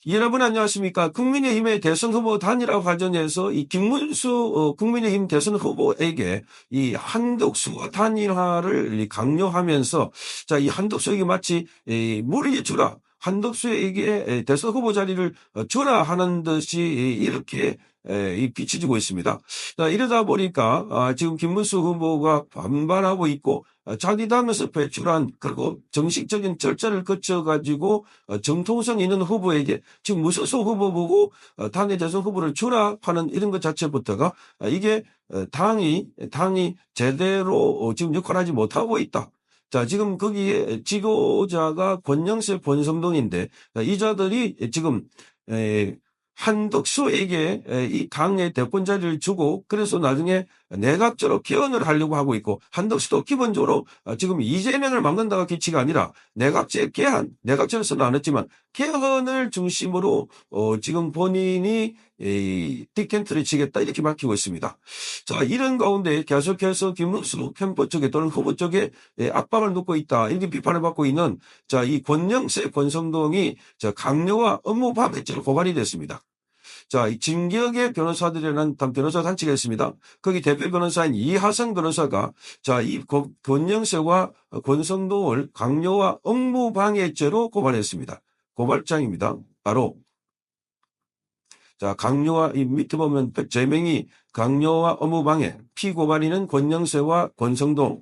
여러분 안녕하십니까? 국민의힘의 대선 후보 단일화 과정에서 이 김문수 국민의힘 대선 후보에게 이 한덕수와 단일화를 강요하면서 자, 이 한덕수에게 마치 무리에 주라. 한덕수에게 대선 후보 자리를 주라 하는 듯이 이렇게 비춰지고 있습니다. 자, 이러다 보니까 지금 김문수 후보가 반발하고 있고 자기 당에서 배출한 그리고 정식적인 절차를 거쳐가지고 정통성 있는 후보에게 지금 무소속 후보 보고 당의 대선 후보를 주라 하는 이런 것 자체부터가 이게 당이 제대로 지금 역할하지 못하고 있다. 자, 지금 거기에 지도자가 권영세, 권성동인데 이 자들이 지금 한덕수에게 이 당의 대권 자리를 주고 그래서 나중에 내각제로 개헌을 하려고 하고 있고 한덕수도 기본적으로 지금 이재명을 막는다가 기치가 아니라 내각제 개헌, 내각제로서는 안 했지만 개헌을 중심으로 지금 본인이 딕텐트를 치겠다 이렇게 밝히고 있습니다. 자, 이런 가운데 계속해서 김문수 캠프 쪽에 또는 후보 쪽에 압박을 놓고 있다 이렇게 비판을 받고 있는 자, 이 권영세, 권성동이 강요와 업무 파괴죄로 고발이 됐습니다. 자, 이 진격의 변호사들이라는 변호사 단체가 있습니다. 거기 대표 변호사인 이하성 변호사가 자, 이 권영세와 권성동을 강요와 업무방해죄로 고발했습니다. 고발장입니다. 바로 자, 강요와 이 밑에 보면 제명이 강요와 업무방해, 피고발인은 권영세와 권성동.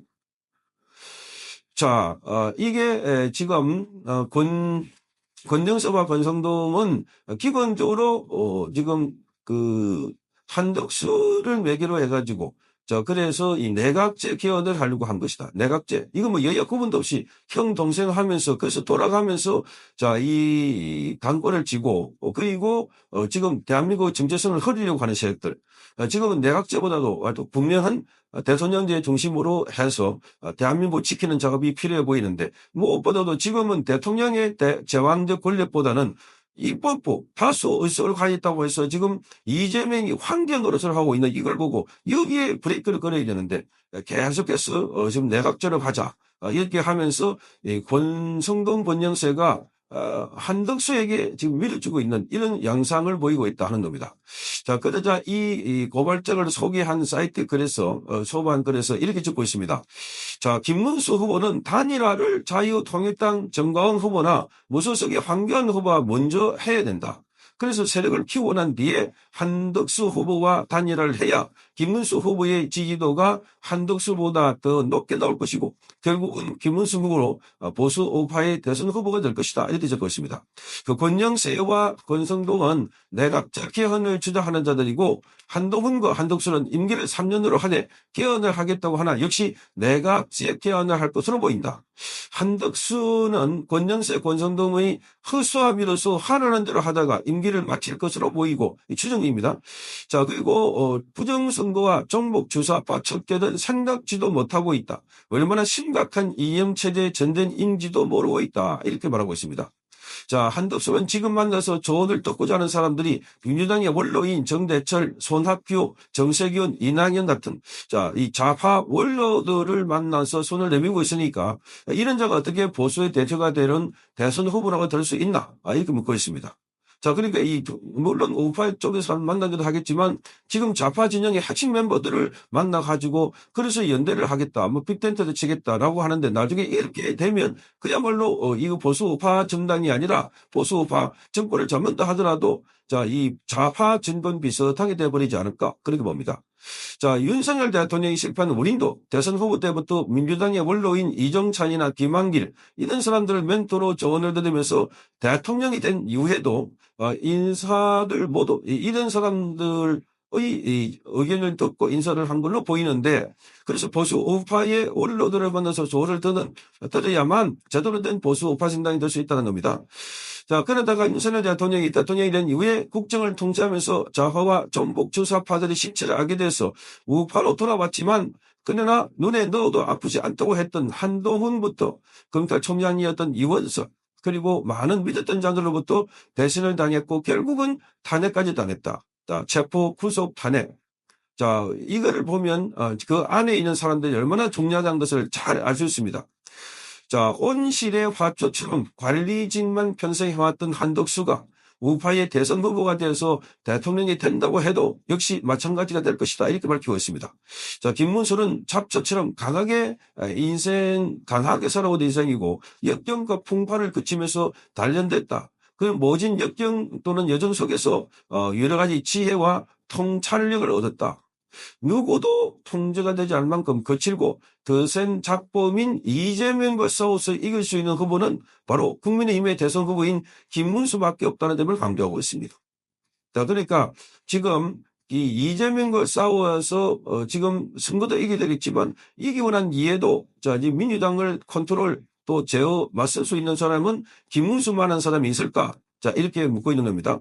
자, 이게 지금 권영세와 권성동은 기본적으로 지금 그 한덕수를 매개로 해가지고 자, 그래서 이 내각제 개헌을 하려고 한 것이다. 내각제. 이거 뭐 여야 구분도 없이 형, 동생 하면서 그래서 돌아가면서 자, 이 당권을 쥐고 그리고 지금 대한민국 정체성을 흐리려고 하는 세력들. 지금은 내각제보다도 아주 분명한 대통령제 중심으로 해서 대한민국 지키는 작업이 필요해 보이는데 무엇보다도 지금은 대통령의 제왕적 권력보다는 입법부 다수 의석을 가졌다고 해서 지금 이재명이 환경 노릇을 하고 있는 이걸 보고 여기에 브레이크를 걸어야 되는데 계속해서 지금 내각제로 가자 이렇게 하면서 권성동 권영세가 한덕수에게 지금 밀어주고 있는 이런 양상을 보이고 있다 하는 겁니다. 자, 그러자 이 고발장을 소개한 사이트 글에서 소반 글에서 이렇게 적고 있습니다. 자, 김문수 후보는 단일화를 자유통일당 정광훈 후보나 무소속의 황교안 후보가 먼저 해야 된다. 그래서 세력을 키우고 난 뒤에 한덕수 후보와 단일화를 해야 김문수 후보의 지지도가 한덕수보다 더 높게 나올 것이고 결국은 김문수 후보로 보수 우파의 대선 후보가 될 것이다. 이렇게 적고 있습니다. 그 권영세와 권성동은 내각제 개헌을 주장하는 자들이고 한동훈과 한덕수는 임기를 3년으로 하되 개헌을 하겠다고 하나 역시 내각제 개헌을 할 것으로 보인다. 한덕수는 권영세, 권성동의 허수아비로서 하라는 대로 하다가 임기를 마칠 것으로 보이고 추정입니다. 자, 그리고 부정선거와 정복 주사파 척결은 생각지도 못하고 있다. 얼마나 심각한 이념체제 전쟁인지도 모르고 있다. 이렇게 말하고 있습니다. 자, 한덕수는 지금 만나서 조언을 듣고자 하는 사람들이 민주당의 원로인 정대철, 손학규, 정세균, 이낙연 같은 자, 이 좌파 원로들을 만나서 손을 내밀고 있으니까 이런 자가 어떻게 보수의 대표가 되는 대선 후보라고 될 수 있나? 이렇게 묻고 있습니다. 자, 그러니까 물론 우파 쪽에서 만나기도 하겠지만 지금 좌파 진영의 핵심 멤버들을 만나가지고 그래서 연대를 하겠다, 뭐 빅텐트도 치겠다라고 하는데 나중에 이렇게 되면 그야말로 이거 보수 우파 정당이 아니라 보수 우파 정권을 잡는다 하더라도 자, 이 좌파 진본 비슷하게 돼버리지 않을까 그렇게 봅니다. 자, 윤석열 대통령이 실패한 우린도 대선 후보 때부터 민주당의 원로인 이정찬이나 김한길 이런 사람들을 멘토로 조언을 들으면서 대통령이 된 이후에도 인사들 모두 이런 사람들의 의견을 듣고 인사를 한 걸로 보이는데 그래서 보수 우파의 원로들을 만나서 조언을 들어야만 제대로 된 보수 우파 정당이 될 수 있다는 겁니다. 자, 그러다가 윤석열 대통령이 된 이후에 국정을 통치하면서 좌파와 전복 주사파들이 실체를 알게 돼서 우파로 돌아왔지만 그러나 눈에 넣어도 아프지 않다고 했던 한동훈부터 검찰총장이었던 이원석 그리고 많은 믿었던 자들로부터 배신을 당했고 결국은 탄핵까지 당했다. 자, 체포 구속 탄핵. 자, 이거를 보면 그 안에 있는 사람들이 얼마나 중요하다는 것을 잘 알 수 있습니다. 자, 온실의 화초처럼 관리직만 편성해왔던 한덕수가 우파의 대선 후보가 돼서 대통령이 된다고 해도 역시 마찬가지가 될 것이다. 이렇게 밝히고 있습니다. 자, 김문수는 잡초처럼 강하게 인생 강하게 살아온 인생이고 역경과 풍파를 거치면서 단련됐다. 그 모진 역경 또는 여정 속에서 여러 가지 지혜와 통찰력을 얻었다. 누구도 통제가 되지 않을 만큼 거칠고 더 센 작범인 이재명과 싸워서 이길 수 있는 후보는 바로 국민의힘의 대선 후보인 김문수밖에 없다는 점을 강조하고 있습니다. 자, 그러니까 지금 이 이재명과 싸워서 지금 선거도 이기게 되겠지만 이기고 난 이에도 자, 이 민주당을 컨트롤 또 제어 맞설 수 있는 사람은 김문수만한 사람이 있을까? 자, 이렇게 묻고 있는 겁니다.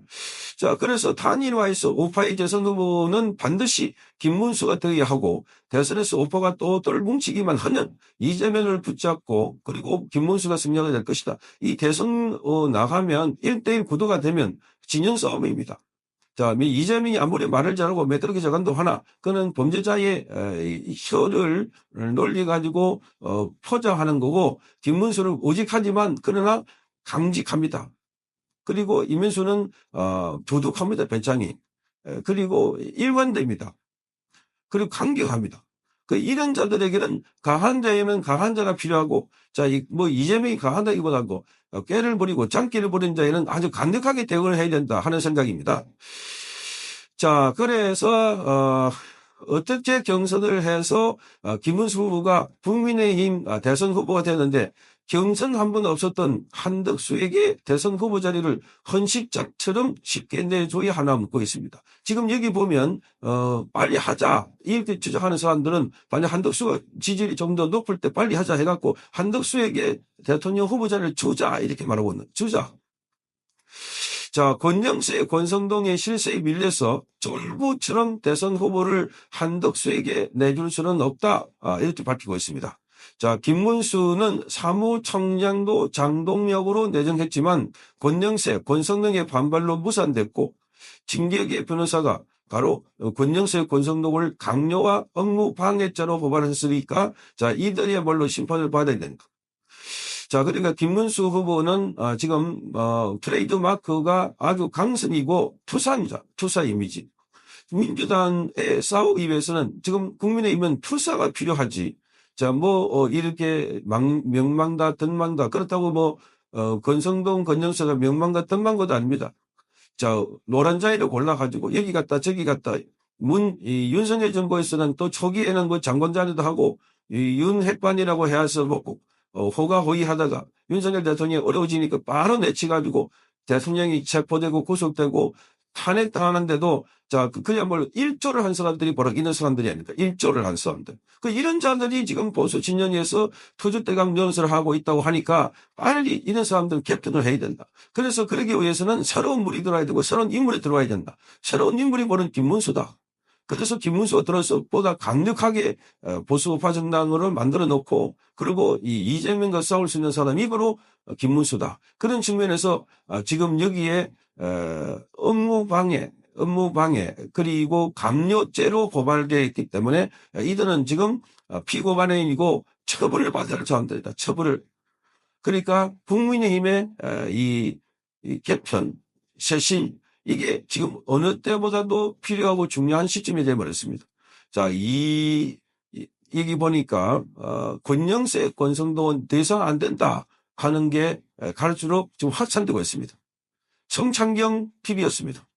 자, 그래서 단일화해서 우파의 대선 후보는 반드시 김문수가 되어야 하고 대선에서 우파가 또 똘뭉치기만 하면 이재명을 붙잡고 그리고 김문수가 승리가 될 것이다. 이 대선 나가면 1대1 구도가 되면 진영 싸움입니다. 자, 이재명이 아무리 말을 잘하고 매끄럽게 잘한다 하나, 그는 범죄자의 혀를 놀려가지고 포장하는 거고, 김문수는 오직하지만 그러나 강직합니다. 그리고 이민수는 두둑합니다. 배짱이. 그리고 일관됩니다. 그리고 강경합니다. 그 이런 자들에게는 강한 자에는 강한 자가 필요하고, 자, 이재명이 강하다기보다도 꾀를 부리고 장기를 부린 자에는 아주 강력하게 대응을 해야 된다 하는 생각입니다. 자, 그래서 어떻게 경선을 해서 김문수 후보가 국민의힘 대선 후보가 되는데 경선 한 번 없었던 한덕수에게 대선 후보 자리를 헌식작처럼 쉽게 내줘야 하나 묻고 있습니다. 지금 여기 보면 빨리 하자 이렇게 주장하는 사람들은 빨리 한덕수가 지지율이 좀 더 높을 때 빨리 하자 해갖고 한덕수에게 대통령 후보 자리를 주자 이렇게 말하고 있는 주자. 자, 권영세, 권성동의 실세에 밀려서 쫄보처럼 대선 후보를 한덕수에게 내줄 수는 없다. 이렇게 밝히고 있습니다. 자, 김문수는 사무총장도 장동력으로 내정했지만 권영세, 권성동의 반발로 무산됐고 진격의 변호사가 바로 권영세, 권성동을 강요와 업무 방해죄로 고발했으니까 자, 이들이야말로 심판을 받아야 된다. 자, 그러니까 김문수 후보는 지금 트레이드 마크가 아주 강성이고 투사입니다. 투사 이미지. 민주당에 싸우기 위해서는 지금 국민의힘은 투사가 필요하지. 자, 이렇게 명망다, 던망다. 그렇다고 권성동, 권영세가 명망다, 던망고도 아닙니다. 자, 노란 자리를 골라가지고 여기 갔다 저기 갔다. 윤석열 정부에서는 또 초기에는 장관 자리도 하고 윤핵관이라고 해서 호가호위하다가 윤석열 대통령이 어려워지니까 바로 내치가지고 대통령이 체포되고 구속되고 탄핵당하는데도 자, 그야말로 일조를 한 사람들이 바로 이런 사람들이 아닙니까? 일조를 한 사람들. 이런 자들이 지금 보수 진영에서 터줏대감 연설을 하고 있다고 하니까 빨리 이런 사람들 캡틴을 해야 된다. 그래서 그러기 위해서는 새로운 물이 들어와야 되고 새로운 인물이 들어와야 된다. 새로운 인물이 바로 김문수다. 그래서 김문수가 들어서 보다 강력하게 보수우파 정당을 만들어 놓고 그리고 이 이재명과 싸울 수 있는 사람이 바로 김문수다. 그런 측면에서 지금 여기에 업무방해 그리고 감료죄로 고발되어 있기 때문에 이들은 지금 피고발인이고 처벌을 받아야 할 사람들이다. 처벌을. 그러니까 국민의힘의 이 개편, 쇄신 이게 지금 어느 때보다도 필요하고 중요한 시점이 되어버렸습니다. 자, 여기 보니까 권영세, 권성동은 더 이상 안 된다 하는 게 갈수록 지금 확산되고 있습니다. 성창경 PB였습니다.